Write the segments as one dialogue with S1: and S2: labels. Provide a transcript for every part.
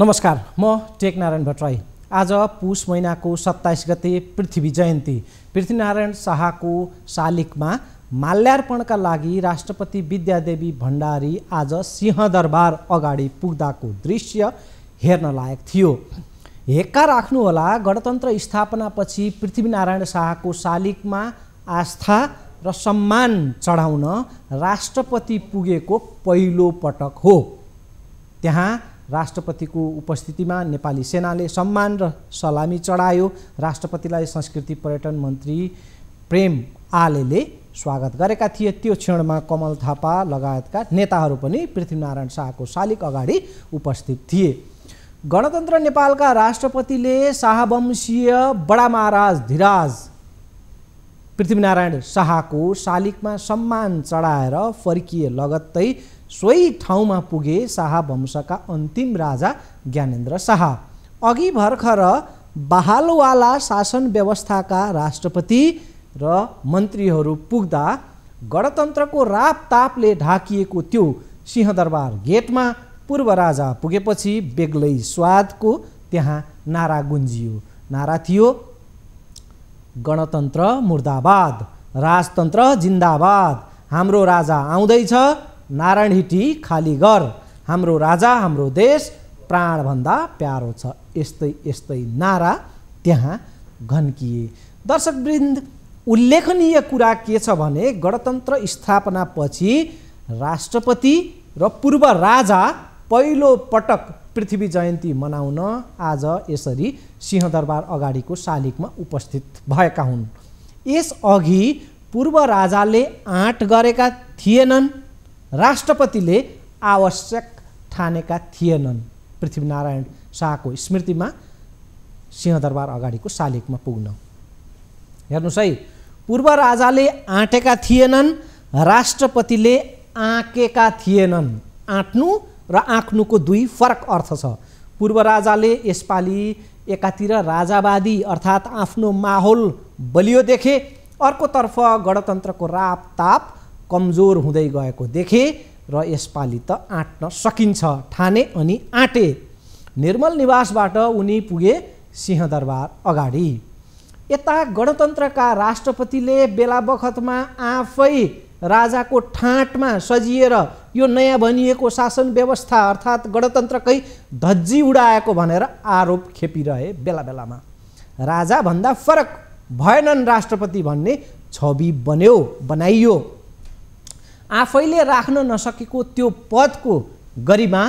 S1: नमस्कार, म टेकनारायण भट्टराई। आज पुष महिनाको 27 गते पृथ्वी जयन्ती। पृथ्वीनारायण शाहको शालिगमा माल्यार्पणका लागि राष्ट्रपति विद्यादेवी भण्डारी आज सिंहदरबार अगाडि पुग्दाको दृश्य हेर्न लायक थियो। हेक्का राख्नुहोला, गणतन्त्र स्थापनापछि पृथ्वीनारायण शाहको शालिगमा आस्था र सम्मान चढाउन राष्ट्रपति पुगेको पहिलो पटक हो। त्यहाँ राष्ट्रपतिको उपस्थितिमा नेपाली सेनाले सम्मान र सलामी चढायो। राष्ट्रपतिलाई संस्कृति पर्यटन मन्त्री प्रेम आलेले स्वागत गरेका थिए। त्यो क्षणमा कमल थापा लगायतका नेताहरू पनि पृथ्वीनारायण शाहको शालिग अगाडि उपस्थित थिए। गणतन्त्र नेपालका राष्ट्रपतिले शाहवंशीय बडा महाराज धिराज पृथ्वीनारायण शाहको शालिगमा सम्मान चढाएर फर्किए लगत्तै सोही ठाउँमा पुगे शाहवंशका अन्तिम राजा ज्ञानेन्द्र शाह। अघि भर्खर बहालवाला शासन व्यवस्थाका राष्ट्रपति र मन्त्रीहरू पुग्दा गणतन्त्रको रापतापले ढाकिएको त्यो सिंहदरबार गेटमा पूर्व राजा पुगेपछि बेग्लै स्वादको त्यहाँ नारा गुन्जियो। नारा थियो, गणतन्त्र मुर्दाबाद, राजतन्त्र जिन्दाबाद, हाम्रो राजा आउँदैछ, नारायण हिटी खाली गर, हाम्रो राजा हाम्रो देश प्राणभन्दा प्यारो छ। यस्तै यस्तै नारा त्यहाँ घन्किए। दर्शकवृन्द, उल्लेखनीय कुरा के छ भने गणतन्त्र स्थापनापछि राष्ट्रपति र पूर्व राजा पहिलो पटक पृथ्वी जयन्ती मनाउन आज यसरी सिंहदरबार अगाडिको शालिगमा उपस्थित भएका हुन्। यसअघि पूर्व राजाले आँट गरेका थिएनन्, राष्ट्रपतिले आवश्यक ठानेका थिएनन् पृथ्वीनारायण शाहको स्मृतिमा सिंहदरबार अगाडिको शालिगमा पुग्न। हेर्नुहोस् है, पूर्व राजाले आँटेका थिएनन्, राष्ट्रपतिले आँकेका थिएनन्। आँट्नु र आँक्नुको दुई फरक अर्थ छ। पूर्व राजाले यसपालि एकातिर राजावादी अर्थात् आफ्नो माहौल बलियो देखे, अर्कोतर्फ गणतन्त्रको रापताप कमजोर हुँदै गएको देखे र यसपालि त आँट्न सकिन्छ ठाने अनि आँटे। निर्मल निवासबाट उनी पुगे सिंहदरबार अगाडि। यता गणतन्त्रका राष्ट्रपतिले बेला बखतमा आफै राजाको ठाँटमा सजिएर यो नयाँ भनिएको शासन व्यवस्था अर्थात् गणतन्त्रकै धज्जी उडाएको भनेर आरोप खेपिरहे। बेला बेलामा राजाभन्दा फरक भएनन् राष्ट्रपति भन्ने छवि बनाइयो। आफैले राख्न नसकेको त्यो पदको गरिमा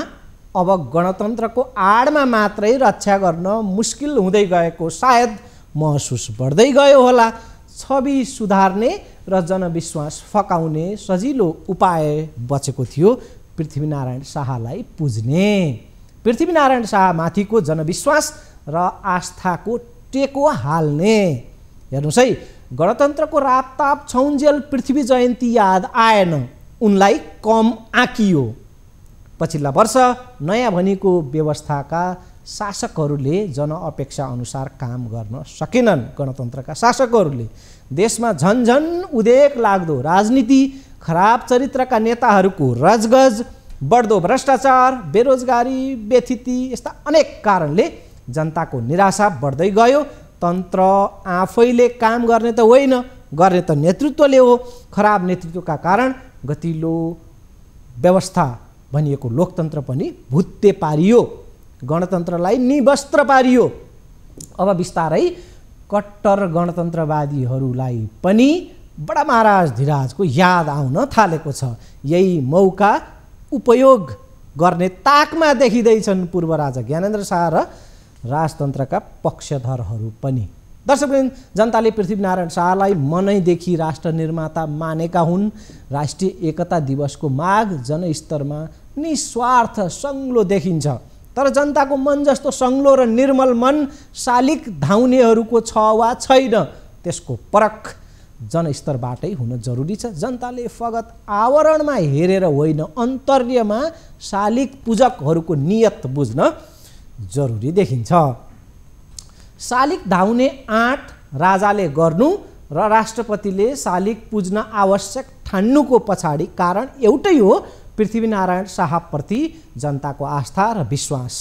S1: अब गणतन्त्रको आडमा मात्रै रक्षा गर्न मुस्किल हुँदै गएको सायद महसुस बढ्दै गयो होला। छवि सुधार्ने र जनविश्वास फकाउने सजिलो उपाय बचेको थियो पृथ्वीनारायण शाहलाई पुज्ने। पृथ्वीनारायण शाहमाथिको जनविश्वास र आस्थाको टेको हाल्ने। हेर्नुहोस् है, गणतन्त्रको रापताप छौन्जेल पृथ्वी जयन्ती याद आएन, उनलाई कम आँकियो। पछिल्ला वर्ष नयाँ भनिएको व्यवस्थाका शासकहरूले जनअपेक्षा अनुसार काम गर्न सकेनन्। गणतन्त्रका शासकहरूले देशमा झन्झन उदेक लाग्दो राजनीति, खराब चरित्रका नेताहरूको रजगज, बढ्दो भ्रष्टाचार, बेरोजगारी, व्यथिति यस्ता अनेक कारणले जनताको निराशा बढ्दै गयो। तन्त्र आफैले काम गर्ने त होइन, गर्ने त नेतृत्वले हो। खराब नेतृत्वका कारण गतिलो व्यवस्था भनिएको लोकतन्त्र पनि भुत्ते पारियो, गणतन्त्रलाई निवस्त्र पारियो। अब बिस्तारै कट्टर गणतन्त्रवादीहरूलाई पनि बडा महाराज धिराजको याद आउन थालेको छ। यही मौका उपयोग गर्ने ताकमा देखिँदैछन् पूर्व राजा ज्ञानेन्द्र शाह र राजतन्त्रका पक्षधरहरू पनि। दर्शकवृन्द, जनताले पृथ्वीनारायण शाहलाई मनैदेखि राष्ट्र निर्माता मानेका हुन्। राष्ट्रिय एकता दिवसको माग जनस्तरमा निस्वार्थ सङ्लो देखिन्छ, तर जनताको मन जस्तो सङ्लो र निर्मल मन शालिग धाउनेहरूको छ वा छैन, त्यसको परख जनस्तरबाटै हुन जरुरी छ। जनताले फगत आवरणमा हेरेर होइन, अन्तर्यमा शालिग पूजकहरूको नियत बुझ्न जरुरी देखिन्छ। शालिग धाउने आँट राजाले गर्नु र राष्ट्रपतिले शालिग पुज्न आवश्यक ठान्नुको पछाडि कारण एउटै हो, पृथ्वीनारायण शाहप्रति जनताको आस्था र विश्वास।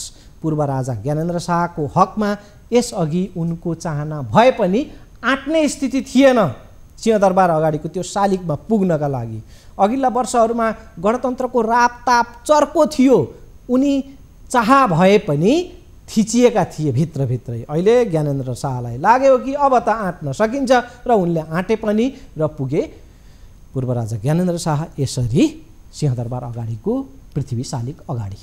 S1: पूर्व राजा ज्ञानेन्द्र शाहको हकमा यसअघि उनको चाहना भए पनि आँट्ने स्थिति थिएन सिंहदरबार अगाडिको त्यो शालिगमा पुग्नका लागि। अघिल्ला वर्षहरूमा गणतन्त्रको रापताप चर्को थियो, उनी चाह भए पनि थिचिएका थिए भित्रभित्रै। अहिले ज्ञानेन्द्र शाहलाई लाग्यो कि अब त आँट्न सकिन्छ र उनले आँटे पनि र पुगे। पूर्व राजा ज्ञानेन्द्र शाह यसरी सिंहदरबार अगाडिको पृथ्वी शालिग अगाडि।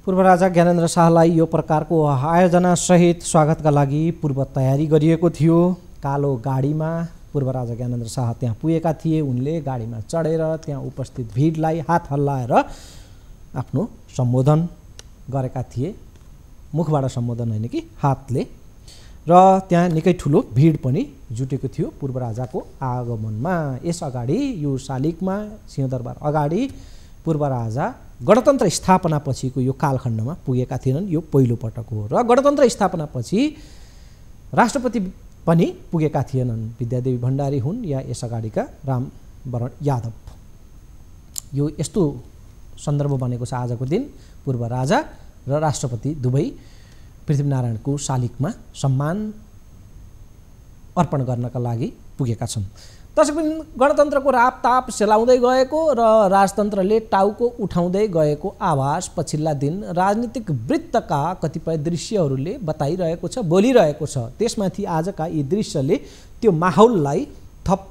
S1: पूर्व राजा ज्ञानेन्द्र शाहलाई यो प्रकारको आयोजना सहित स्वागतका लागि पूर्व तयारी गरिएको थियो। कालो गाडीमा पूर्व राजा ज्ञानेन्द्र शाह त्यहाँ पुगेका थिए। उनले गाडीमा चढेर त्यहाँ उपस्थित भिडलाई हात हल्लाएर आफ्नो सम्बोधन गरेका थिए। मुखबाट सम्बोधन होइन कि हातले। र त्यहाँ निकै ठुलो भिड पनि जुटेको थियो पूर्व राजाको आगमनमा। यसअगाडि यो शालिगमा सिंहदरबार अगाडि पूर्व राजा गणतन्त्र स्थापनापछिको यो कालखण्डमा पुगेका थिएनन्। यो पहिलो पटक हो। र गणतन्त्र स्थापनापछि राष्ट्रपति पनि पुगेका थिएनन्। विद्यादेवी भण्डारी हुन् या यसअगाडिका रामवरण यादव। यो यस्तो सन्दर्भ बनेको छ आजको दिन पूर्व राजा र राष्ट्रपति दुवै पृथ्वीनारायणको शालिगमा सम्मान अर्पण गर्नका लागि पुगेका छन्। दर्शक गणतन्त्रको रापताप सेलाउँदै गएको र राजतन्त्रले टाउको उठाउँदै गएको आभास पछिल्ला दिन राजनीतिक वृत्तका कतिपय दृश्यहरूले बताइरहेको छ, बोलिरहेको छ। त्यसमाथि आजका यी दृश्यले त्यो माहौललाई थप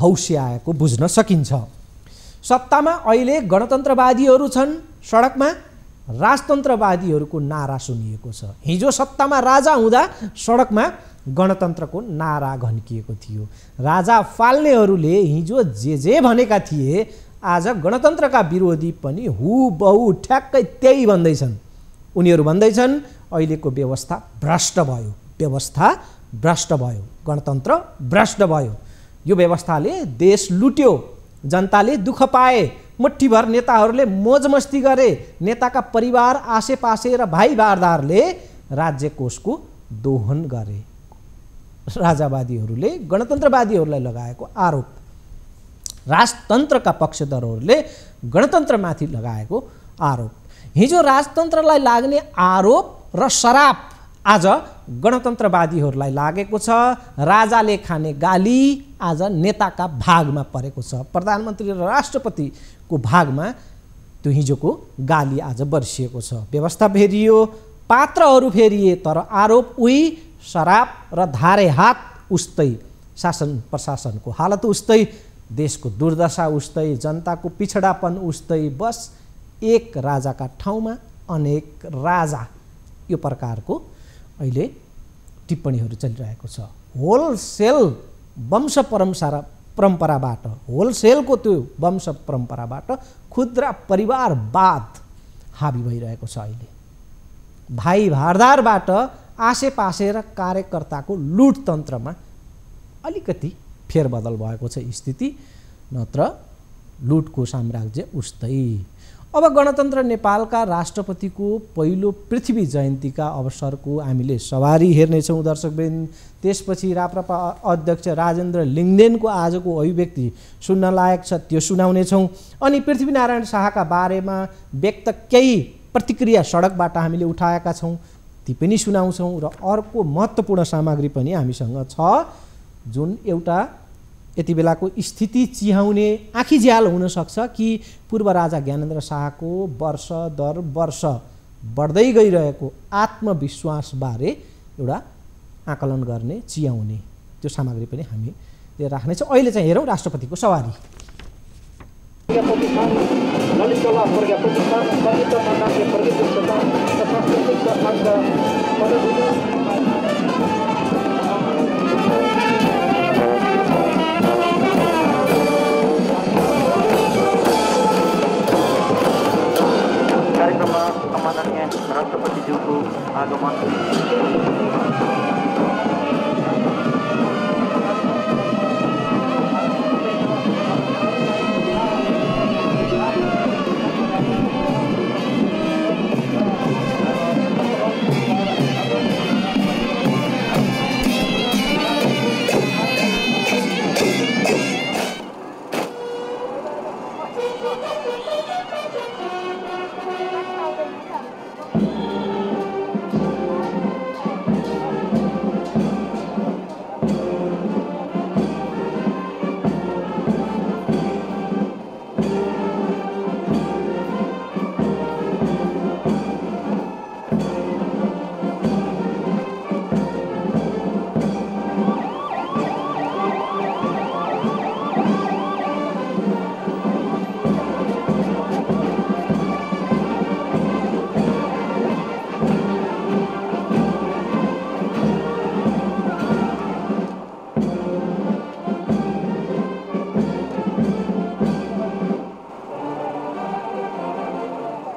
S1: हौस्याएको बुझ्न सकिन्छ। सत्तामा अहिले गणतन्त्रवादीहरू छन्, सडकमा राजतन्त्रवादीहरूको नारा सुनिएको छ। हिजो सत्तामा राजा हुँदा सडकमा गणतन्त्रको नारा घन्किएको थियो। राजा फाल्नेहरूले हिजो जे भनेका थिए आज गणतन्त्रका विरोधी पनि हुबहु ठ्याक्कै त्यही भन्दैछन्। उनीहरू भन्दैछन् अहिलेको व्यवस्था भ्रष्ट भयो, व्यवस्था भ्रष्ट भयो, गणतन्त्र भ्रष्ट भयो। यो व्यवस्थाले देश लुट्यो, जनताले दुःख पाए, मुठ्ठीभर नेताहरूले मोजमस्ती गरे, नेताका परिवार आसेपासे र भाइ बारदारले राज्य कोषको दोहन गरे। राजावादीहरूले गणतन्त्रवादीहरूलाई लगाएको आरोप, राजतन्त्रका पक्षधरहरूले गणतन्त्रमाथि लगाएको आरोप। हिजो राजतन्त्रलाई लाग्ने आरोप र शराप आज गणतन्त्रवादीहरूलाई लागेको छ। राजाले खाने गाली आज नेताका भागमा परेको छ। प्रधानमन्त्री र राष्ट्रपतिको भागमा त्यो हिजोको गाली आज बर्सिएको छ। व्यवस्था फेरियो, पात्रहरू फेरिए, तर आरोप उही, शराब र धारे हात उस्तै, शासन प्रशासनको हालत उस्तै, देशको दुर्दशा उस्तै, जनताको पिछडापन उस्तै। बस एक राजाका ठाउँमा अनेक राजा, यो प्रकारको अहिले टिप्पणीहरू चलिरहेको छ। होलसेल वंश परम्पराबाट, होलसेलको त्यो वंश परम्पराबाट खुद्रा परिवारवाद हाबी भइरहेको छ। अहिले भाइ भारदारबाट आसेपासे र कार्यकर्ताको लुटतन्त्रमा अलिकति फेरबदल भएको छ स्थिति, नत्र लुटको साम्राज्य उस्तै। अब गणतन्त्र नेपालका राष्ट्रपतिको पहिलो पृथ्वी जयन्तीका अवसरको हामीले सवारी हेर्नेछौँ दर्शकवृन्द। त्यसपछि राप्रपा अध्यक्ष राजेन्द्र लिङ्गदेनको आजको अभिव्यक्ति सुन्न लायक छ, त्यो सुनाउनेछौँ। अनि पृथ्वीनारायण शाहका बारेमा व्यक्त केही प्रतिक्रिया सडकबाट हामीले उठाएका छौँ, ती पनि सुनाउँछौँ। र अर्को महत्त्वपूर्ण सामग्री पनि हामीसँग छ, जुन एउटा यति बेलाको स्थिति चिहाउने आँखीझ्याल हुनसक्छ कि पूर्व राजा ज्ञानेन्द्र शाहको वर्ष दर वर्ष बढ्दै गइरहेको आत्मविश्वासबारे एउटा आकलन गर्ने, चियाउने त्यो सामग्री पनि हामी लिएर राख्नेछौँ। अहिले चाहिँ हेरौँ राष्ट्रपतिको सवारी।
S2: कार्यक्रममा सम्माननीय राष्ट्रपतिज्यूको आगमन।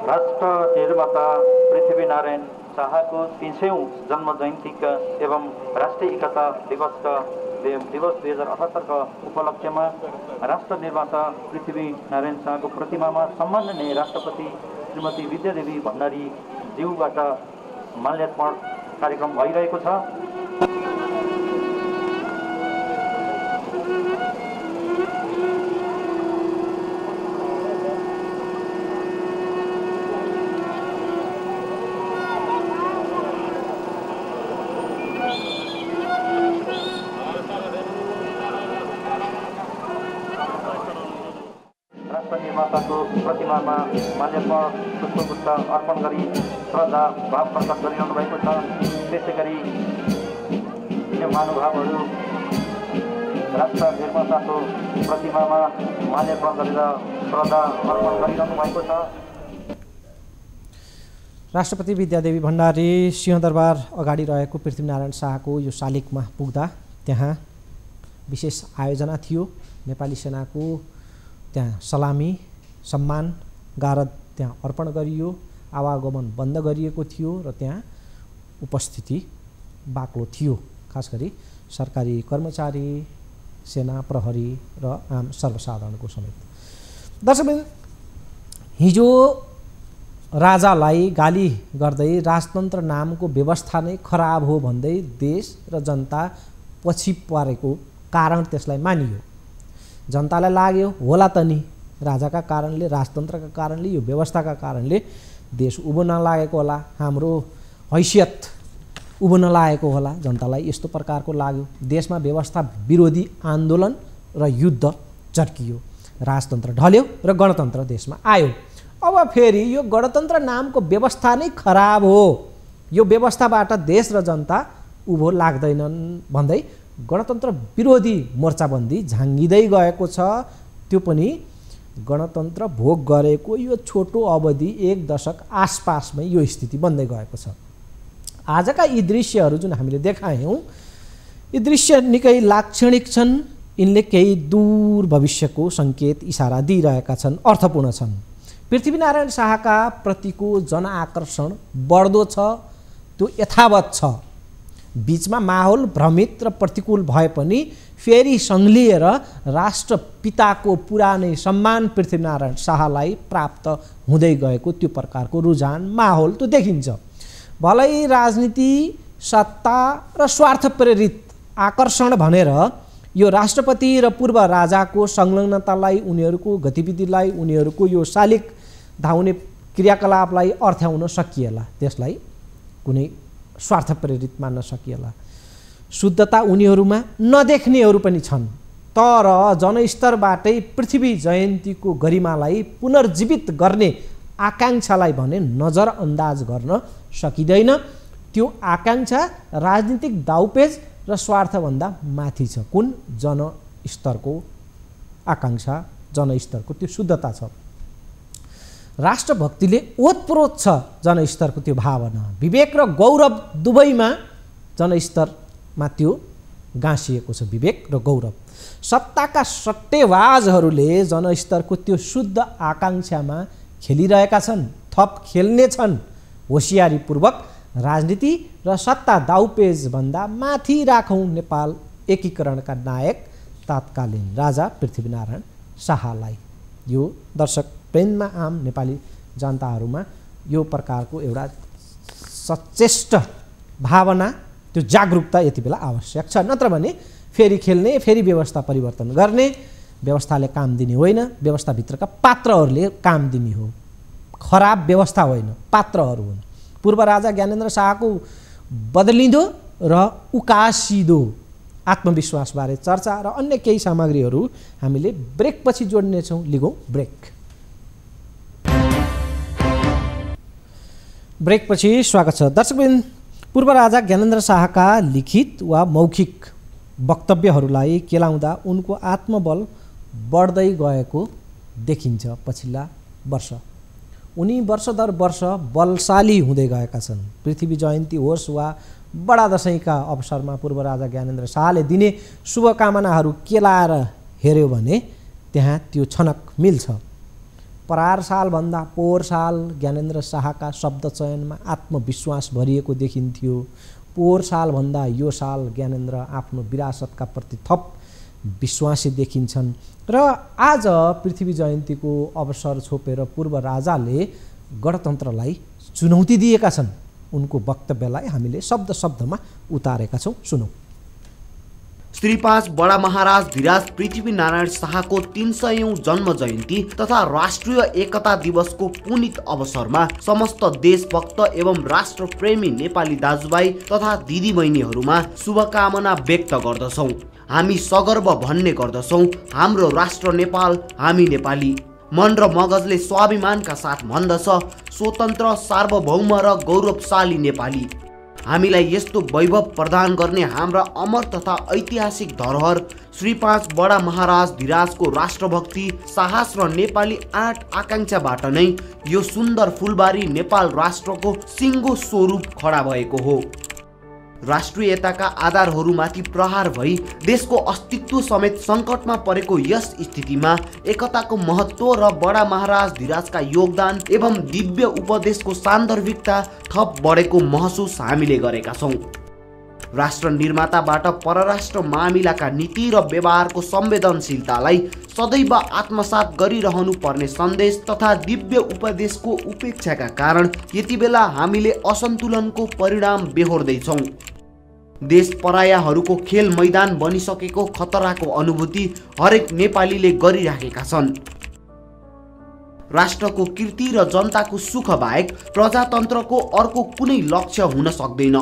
S2: राष्ट्र निर्माता पृथ्वीनारायण शाहको 300औं जन्म जयन्तीका एवं राष्ट्रिय एकता दिवस 2078 उपलक्ष्यमा राष्ट्र निर्माता पृथ्वीनारायण शाहको प्रतिमामा सम्माननीय राष्ट्रपति श्रीमती विद्यादेवी भण्डारी ज्यूबाट माल्यार्पण कार्यक्रम भइरहेको छ। निर्माताको प्रतिमामा माल्यार्पण पुष्पगुच्छ अर्पण गरी श्रद्धा भाव प्रकट गरिरहनु भएको छ। त्यसै गरी महानुभावहरू राष्ट्र निर्माताको प्रतिमामा माल्यार्पण गरेर श्रद्धा अर्पण गरिरहनु भएको छ।
S1: राष्ट्रपति विद्यादेवी भण्डारी सिंहदरबार अगाडि रहेको पृथ्वीनारायण शाहको यो शालिगमा पुग्दा त्यहाँ विशेष आयोजना थियो। नेपाली सेनाको त्यहाँ सलामी सम्मान गारद त्यहाँ अर्पण गरियो, आवागमन बन्द गरिएको थियो र त्यहाँ उपस्थिति बाक्लो थियो, खास गरी सरकारी कर्मचारी, सेना प्रहरी र आम सर्वसाधारणको समेत। दर्शकवृन्द, हिजो राजालाई गाली गर्दै राजतन्त्र नामको व्यवस्था नै खराब हो भन्दै देश र जनता पछि परेको कारण त्यसलाई मानियो। जनतालाई लाग्यो होला त नि राजाका कारणले, राजतन्त्रका कारणले, यो व्यवस्थाका कारणले देश उभो नलागेको होला, हाम्रो हैसियत उभो नलागेको होला, जनतालाई यस्तो प्रकारको लाग्यो। देशमा व्यवस्था विरोधी आन्दोलन र युद्ध चर्कियो, राजतन्त्र ढल्यो र गणतन्त्र देशमा आयो। अब फेरि यो गणतन्त्र नामको व्यवस्था नै खराब हो, यो व्यवस्थाबाट देश र जनता उभो लाग्दैनन् भन्दै गणतन्त्र विरोधी मोर्चाबन्दी झाङ्गिँदै गएको छ। त्यो पनि गणतन्त्र भोग गरेको यो छोटो अवधि 1 दशक आसपासमै यो स्थिति बन्दै गएको छ। आजका यी दृश्यहरू जुन हामीले देखायौँ, यी दृश्य निकै लाक्षणिक छन्। यिनले केही दूर भविष्यको सङ्केत इसारा दिइरहेका छन्, अर्थपूर्ण छन्। पृथ्वीनारायण शाहका प्रतिको जनआकर्षण बढ्दो छ, त्यो यथावत छ। बीचमा माहौल भ्रमित र प्रतिकूल भए पनि फेरि सङ्लिएर राष्ट्रपिताको पुरानै सम्मान पृथ्वीनारायण शाहलाई प्राप्त हुँदै गएको त्यो प्रकारको रुझान माहौल त्यो देखिन्छ। भलै राजनीति सत्ता र स्वार्थ प्रेरित आकर्षण भनेर यो राष्ट्रपति र पूर्व राजाको संलग्नतालाई, उनीहरूको गतिविधिलाई, उनीहरूको यो शालिग धाउने क्रियाकलापलाई अर्थ्याउन सकिएला, त्यसलाई कुनै स्वार्थ प्रेरित मान्न सकिएला। शुद्धता उनीहरूमा नदेख्नेहरू पनि छन्, तर जनस्तरबाटै पृथ्वी जयन्तीको गरिमालाई पुनर्जीवित गर्ने आकाङ्क्षालाई भने नजरअन्दाज गर्न सकिँदैन। त्यो आकाङ्क्षा राजनीतिक दाउपेच र स्वार्थभन्दा माथि छ। कुन? जनस्तरको आकाङ्क्षा, जनस्तरको त्यो शुद्धता छ। राष्ट्रभक्तिले ओतप्रोत छ जनस्तरको त्यो भावना, विवेक र गौरव दुवैमा जनस्तरमा त्यो गाँसिएको छ, विवेक र गौरव। सत्ताका सट्टेबाजहरूले जनस्तरको त्यो शुद्ध आकाङ्क्षामा खेलिरहेका छन्, थप खेल्ने छन्। होसियारीपूर्वक राजनीति र सत्ता दाउपेचभन्दा माथि राखौँ नेपाल एकीकरणका नायक तत्कालीन राजा पृथ्वीनारायण शाहलाई। यो दर्शक प्रेममा आम नेपाली जनताहरूमा यो प्रकारको एउटा सचेष्ट भावना, त्यो जागरुकता यति बेला आवश्यक छ। नत्र भने फेरि खेल्ने, फेरि व्यवस्था परिवर्तन गर्ने, व्यवस्थाले काम दिने होइन, व्यवस्थाभित्रका पात्रहरूले काम दिने हो। खराब व्यवस्था होइन, पात्रहरू हुन्। पूर्व राजा ज्ञानेन्द्र शाहको बदलिँदो र उकासिदो आत्मविश्वासबारे चर्चा र अन्य केही सामग्रीहरू हामीले ब्रेकपछि जोड्नेछौँ। लिगौँ ब्रेक। ब्रेकपछि स्वागत छ दर्शकवृन्द। पूर्व राजा ज्ञानेन्द्र शाहका लिखित वा मौखिक वक्तव्यहरूलाई केलाउँदा उनको आत्मबल बढ्दै गएको देखिन्छ। पछिल्ला वर्ष उनी वर्ष दर वर्ष बलशाली हुँदै गएका छन्। पृथ्वी जयन्ती होस् वा बडा दशैंका अवसरमा पूर्व राजा ज्ञानेन्द्र शाहले दिने शुभकामनाहरू केलाएर हेऱ्यो भने त्यहाँ त्यो छनक मिल्छ। परार सालभन्दा पोहोर साल ज्ञानेन्द्र शाहका शब्द चयनमा आत्मविश्वास भरिएको देखिन्थ्यो। पोहोर सालभन्दा यो साल ज्ञानेन्द्र आफ्नो विरासतका प्रति थप विश्वासी देखिन्छन् र आज पृथ्वी जयन्तीको अवसर छोपेर पूर्व राजाले गणतन्त्रलाई चुनौती दिएका छन्। उनको वक्तव्यलाई हामीले शब्द शब्दमा उतारेका छौँ, सुनौँ।
S3: श्री 5 बडा महाराज धीराज पृथ्वीनारायण शाहको 300औं जन्म जयन्ती तथा राष्ट्रिय एकता दिवसको पुनित अवसरमा समस्त देशभक्त एवं राष्ट्रप्रेमी नेपाली दाजुभाइ तथा दिदीबहिनीहरूमा शुभकामना व्यक्त गर्दछौँ। हामी सगर्व भन्ने गर्दछौँ, हाम्रो राष्ट्र नेपाल, हामी नेपाली। मन र मगजले स्वाभिमानका साथ भन्दछ, स्वतन्त्र, सार्वभौम र गौरवशाली नेपाली। हामीलाई यस्तो वैभव प्रदान गर्ने हाम्रा अमर तथा ऐतिहासिक धरोहर श्री 5 बडा महाराज धीराजको राष्ट्रभक्ति, साहस र नेपाली आँट आकाङ्क्षाबाट नै यो सुन्दर फुलबारी नेपाल राष्ट्रको सिङ्गो स्वरूप खडा भएको हो। राष्ट्रियताका आधारहरूमाथि प्रहार भई देशको अस्तित्व समेत सङ्कटमा परेको यस स्थितिमा एकताको महत्त्व र बडा महाराज धीराजका योगदान एवं दिव्य उपदेशको सान्दर्भिकता थप बढेको महसुस हामीले गरेका छौँ। राष्ट्र निर्माताबाट परराष्ट्र मामिलाका नीति र व्यवहारको संवेदनशीलतालाई सदैव आत्मसात गरिरहनु पर्ने सन्देश तथा दिव्य उपदेशको उपेक्षाका कारण यति बेला हामीले असन्तुलनको परिणाम बेहोर्दैछौँ। देश परायाहरूको खेल मैदान बनिसकेको खतराको अनुभूति हरेक नेपालीले गरिराखेका छन्। राष्ट्रको कीर्ति र जनताको सुख बाहेक प्रजातन्त्रको अर्को कुनै लक्ष्य हुन सक्दैन।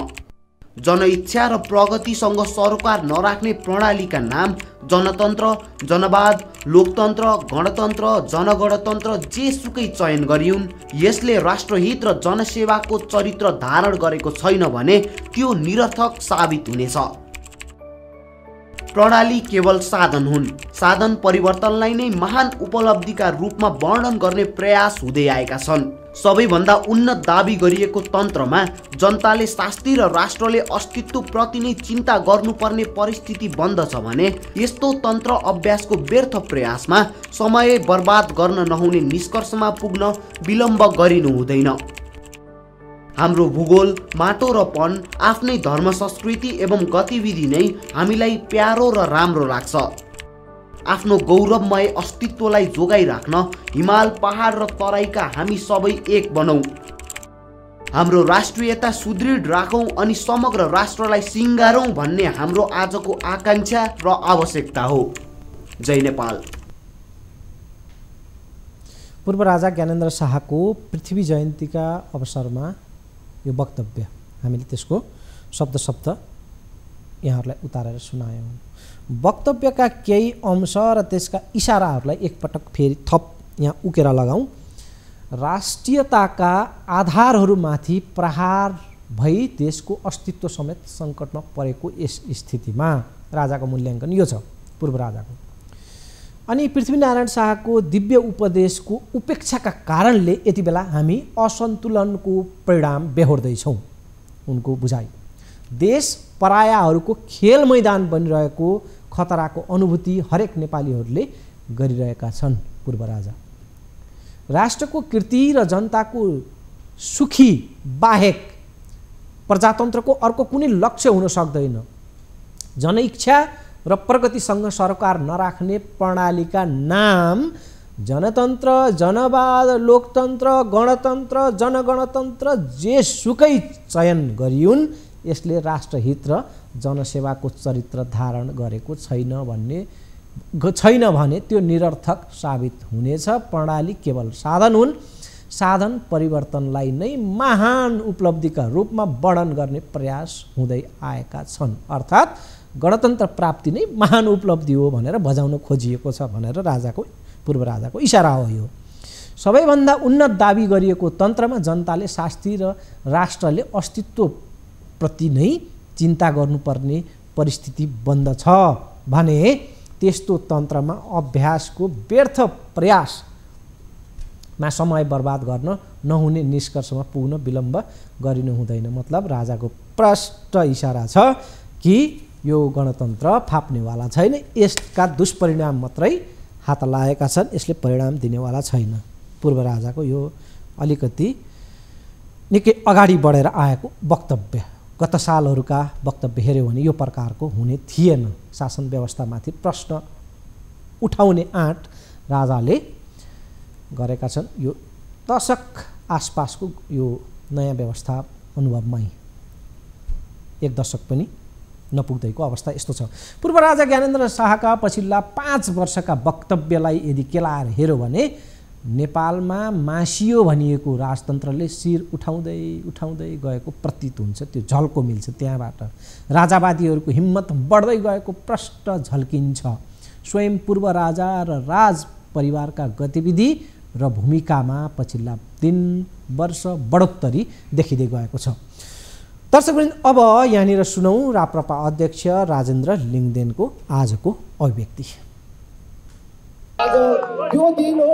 S3: जनइच्छा र प्रगतिसँग सरोकार नराख्ने प्रणालीका नाम जनतन्त्र, जनवाद, लोकतन्त्र, गणतन्त्र, जनगणतन्त्र जेसुकै चयन गरिउन्, यसले राष्ट्रहित र जनसेवाको चरित्र धारण गरेको छैन भने त्यो निरर्थक साबित हुनेछ। प्रणाली केवल साधन हुन्। साधन परिवर्तनलाई नै महान उपलब्धिका रूपमा वर्णन गर्ने प्रयास हुँदै आएका छन्। सबैभन्दा उन्नत दाबी गरिएको तन्त्रमा जनताले शास्ति र राष्ट्रले अस्तित्व प्रति नै चिन्ता गर्नुपर्ने परिस्थिति बन्दछ भने यस्तो तन्त्र अभ्यासको व्यर्थ प्रयासमा समय बर्बाद गर्न नहुने निष्कर्षमा पुग्न विलम्ब गरिनु हुँदैन। हाम्रो भूगोल, माटो र वन, आफ्नै धर्म, संस्कृति एवं गतिविधि नै हामीलाई प्यारो र राम्रो लाग्छ। आफ्नो गौरवमय अस्तित्वलाई जोगाइराख्न हिमाल, पहाड र तराईका हामी सबै एक बनौँ। हाम्रो राष्ट्रियता सुदृढ राखौँ अनि समग्र राष्ट्रलाई सिंगारौँ भन्ने हाम्रो आजको आकांक्षा र आवश्यकता हो। जय नेपाल।
S1: पूर्व राजा ज्ञानेन्द्र शाहको पृथ्वी जयन्तीका अवसरमा यो वक्तव्य हामीले त्यसको शब्द शब्द यहाँहरूलाई उतारेर सुनायौँ। वक्तव्यका केही अंश र त्यसका इसाराहरूलाई एकपटक फेरि थप यहाँ उकेर लगाउँ। राष्ट्रियताका आधारहरूमाथि प्रहार भई देशको अस्तित्व समेत सङ्कटमा परेको यस स्थितिमा राजाको मूल्याङ्कन यो छ, पूर्व राजाको। अनि पृथ्वीनारायण शाहको दिव्य उपदेशको उपेक्षाका कारणले यति बेला हामी असन्तुलनको परिणाम बेहोर्दैछौँ। उनको बुझाइ देश परायाहरूको खेल मैदान बनिरहेको खतराको अनुभूति हरेक नेपालीहरूले गरिरहेका छन्। पूर्व राजा राष्ट्रको कीर्ति र जनताको सुखी बाहेक प्रजातन्त्रको अर्को कुनै लक्ष्य हुन सक्दैन। जनइच्छा र प्रगतिसँग सरकार नराख्ने प्रणालीका नाम जनतन्त्र, जनवाद, लोकतन्त्र, गणतन्त्र, जनगणतन्त्र जेसुकै चयन गरिउन्, यसले राष्ट्रहित र जनसेवाको चरित्र धारण गरेको छैन भने त्यो निरर्थक साबित हुनेछ। प्रणाली केवल साधन हुन्। साधन परिवर्तनलाई नै महान उपलब्धिका रूपमा वर्णन गर्ने प्रयास हुँदै आएका छन्। अर्थात् गणतन्त्र प्राप्ति नै महान उपलब्धि हो भनेर बजाउन खोजिएको छ भनेर पूर्व राजाको इसारा हो यो। सबैभन्दा उन्नत दाबी गरिएको तन्त्रमा जनताले शास्ति र राष्ट्रले अस्तित्वप्रति नै चिन्ता गर्नुपर्ने परिस्थिति बन्दछ भने त्यस्तो तन्त्रमा अभ्यासको व्यर्थ प्रयासमा समय बर्बाद गर्न नहुने निष्कर्षमा पुग्न विलम्ब गरिनु हुँदैन। मतलब राजाको प्रष्ट इसारा छ कि यो गणतन्त्र फाप्नेवाला छैन, यसका दुष्परिणाम मात्रै हात लागेका छन्, यसले परिणाम दिनेवाला छैन। पूर्व राजाको यो अलिकति निकै अगाडि बढेर आएको वक्तव्य, गत सालहरूका वक्तव्य हेऱ्यो भने यो प्रकारको हुने थिएन। शासन व्यवस्थामाथि प्रश्न उठाउने आँट राजाले गरेका छन्। यो दशक आसपासको यो नयाँ व्यवस्था अनुभवमै, एक दशक पनि नपुग्दैको अवस्था यस्तो छ। पूर्व राजा ज्ञानेन्द्र शाहका पछिल्ला 5 वर्षका वक्तव्यलाई यदि केलाएर हेऱ्यो भने नेपालमा मासियो भनिएको राजतन्त्रले शिर उठाउँदै उठाउँदै गएको प्रतीत हुन्छ। त्यो झल्को मिल्छ। त्यहाँबाट राजावादीहरूको हिम्मत बढ्दै गएको प्रष्ट झल्किन्छ। स्वयं पूर्व राजा र राज परिवारका गतिविधि र भूमिकामा पछिल्ला 3 वर्ष बढोत्तरी देखिँदै गएको छ। दर्शकवृन्द, अब यहाँनिर सुनौँ राप्रपा अध्यक्ष राजेन्द्र लिङदेनको आजको अभिव्यक्ति।
S4: आज त्यो दिन हो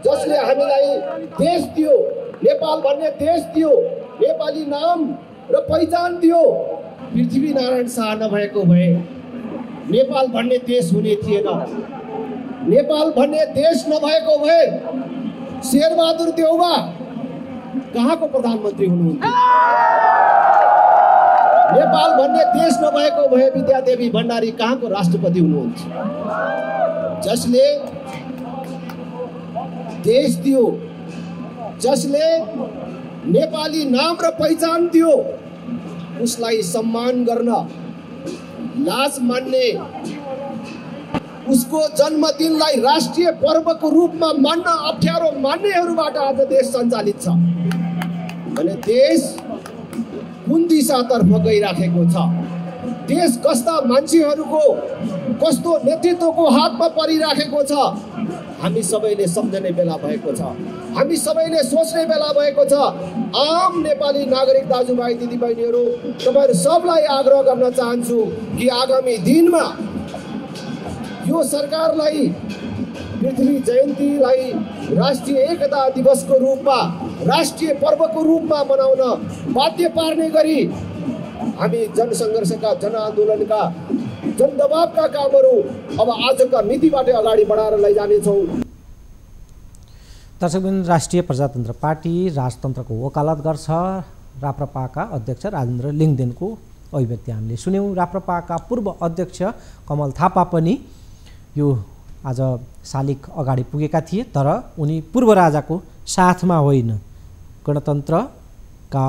S4: जसले हामीलाई देश दियो, नेपाल भन्ने देश दियो, नेपाली नाम र पहिचान दियो। पृथ्वीनारायण शाह नभएको भए नेपाल भन्ने देश हुने थिएन। नेपाल भन्ने देश नभएको भए शेरबहादुर देउवा कहाँको प्रधानमन्त्री हुनुहुन्थ्यो? नेपाल भन्ने देश नभएको भए विद्यादेवी भण्डारी कहाँको राष्ट्रपति हुनुहुन्थ्यो? जसले देश दियो, जसले नेपाली नाम र पहिचान दियो, उसलाई सम्मान गर्न, लाज मान्ने, उसको जन्मदिनलाई राष्ट्रिय पर्वको रूपमा मान्न अप्ठ्यारो मान्नेहरूबाट आज देश सञ्चालित छ भने देश कुन दिशातर्फ गइराखेको छ? देश कस्ता मान्छेहरूको, कस्तो नेतृत्वको हातमा परिराखेको छ? हामी सबैले सम्झने बेला भएको छ। हामी सबैले सोच्ने बेला भएको छ। आम नेपाली नागरिक दाजुभाइ दिदीबहिनीहरू, तपाईँहरू सबलाई आग्रह गर्न चाहन्छु कि आगामी दिनमा यो सरकारलाई पृथ्वी जयन्तीलाई राष्ट्रिय एकता दिवसको रूपमा, राष्ट्रिय पर्वको रूपमा मनाउन बाध्य पार्ने गरी हामी जनसङ्घर्षका, जनआन्दोलनका, जनदबावका कामहरू अब आजका मितिबाट अगाडि बढाएर लैजानेछौँ।
S1: दर्शकवृन्द, राष्ट्रिय प्रजातन्त्र पार्टी राजतन्त्रको वकालत गर्छ, राप्रपाका अध्यक्ष राजेन्द्र लिङदेनको अभिव्यक्ति हामीले सुन्यौँ। राप्रपाका पूर्व अध्यक्ष कमल थापा पनि यो आज शालिग अगाडि पुगेका थिए, तर उनी पूर्व राजाको साथमा होइन, गणतन्त्रका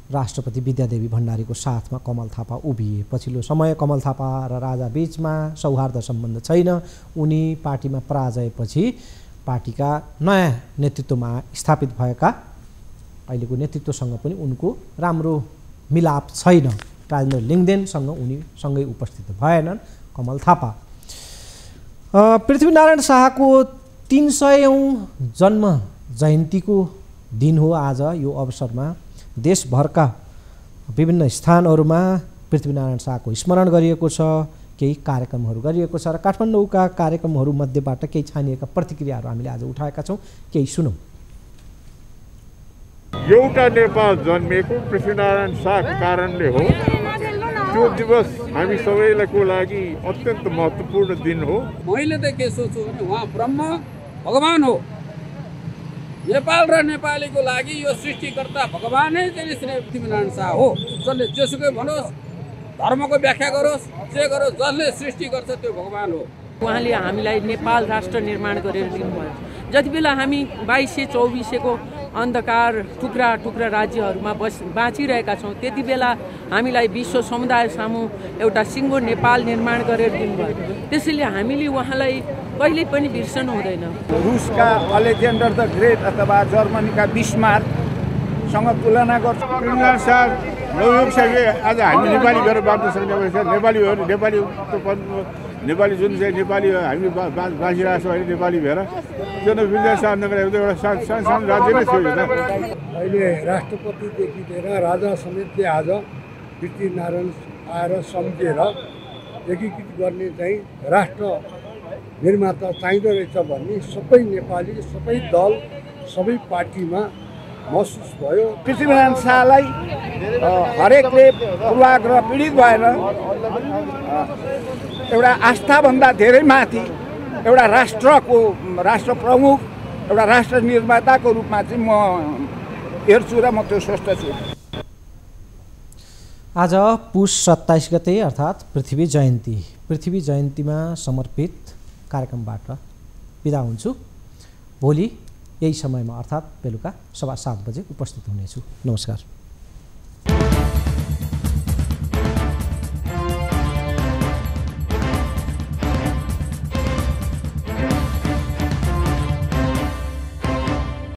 S1: राष्ट्रपति विद्यादेवी भण्डारीको साथमा कमल थापा उभिए। पछिल्लो समय कमल थापा र राजा बीचमा सौहार्द सम्बन्ध छैन। उनी पार्टीमा पराजयपछि पार्टीका नयाँ नेतृत्वमा स्थापित भएका अहिलेको नेतृत्वसँग पनि उनको राम्रो मिलाप छैन। राजेन्द्र लिङदेनसँग उनी सँगै उपस्थित भएनन् कमल थापा। पृथ्वीनारायण शाहको 300औं जन्म जयन्तीको दिन हो आज। यो अवसरमा देशभरका विभिन्न स्थानहरूमा पृथ्वीनारायण शाहको स्मरण गरिएको छ, केही कार्यक्रमहरू गरिएको छ र काठमाडौँका कार्यक्रमहरू मध्येबाट केही छानिएका प्रतिक्रियाहरू हामीले आज उठाएका छौँ, केही सुनौँ।
S5: एउटा नेपाल जन्मेको पृथ्वीनारायण शाहको कारणले हो। त्यो दिवस हामी सबैको लागि अत्यन्त महत्त्वपूर्ण दिन हो।
S6: मैले त के सोच्छु भने उहाँ ब्रह्म भगवान हो। नेपाल र नेपालीको लागि यो सृष्टिकर्ता भगवानै चाहिँ श्री पृथ्वीनारायण शाह हो। जसले जेसुकै भनोस्, धर्मको व्याख्या गरोस्, जे गरोस्, जसले सृष्टि गर्छ त्यो भगवान हो।
S7: उहाँले हामीलाई नेपाल राष्ट्र निर्माण गरेर दिनुभयो। जति बेला हामी 2224को अन्धकार टुक्रा टुक्रा राज्यहरूमा बाँचिरहेका छौँ, त्यति बेला हामीलाई विश्व समुदाय सामु एउटा सिङ्गो नेपाल निर्माण गरेर दिनुभयो। त्यसैले हामीले उहाँलाई कहिल्यै पनि बिर्सनु हुँदैन।
S8: रुसका अलेक्जेन्डर द ग्रेट अथवा जर्मनीका बिस्मार्कसँग तुलना गर्छ।
S5: पृथ्वीनारायण शाह नौयुगसँगै आज हामी नेपाली भएर बाँच्न सक्ने भएछ। नेपाली जुन चाहिँ नेपाली हामी बाँचिरहेको छौँ अहिले नेपाली भएर, त्यो पृथ्वीनारायण शाह नगरेको एउटा सानो राज्य नै थियो।
S8: अहिले राष्ट्रपतिदेखि लिएर राजा समेतले आज पृथ्वीनारायण आएर सम्झेर एकीकृत गर्ने चाहिँ राष्ट्र निर्माता चाहिँदो रहेछ भन्ने सबै नेपाली, सबै दल, सबै पार्टीमा महसुस भयो। पृथ्वीनारायण शाहलाई हरेकले पूर्वाग्रह पीडित भएर एउटा आस्थाभन्दा धेरै माथि एउटा राष्ट्र प्रमुख, एउटा राष्ट्र निर्माताको रूपमा चाहिँ म हेर्छु र म त्यो सोच्दछु।
S1: आज पुष 27 गते अर्थात् पृथ्वी जयन्ती। पृथ्वी जयन्तीमा समर्पित कार्यक्रमबाट बिदा हुन्छु। भोलि यही समयमा अर्थात् बेलुका 7:15 बजे उपस्थित हुनेछु। नमस्कार।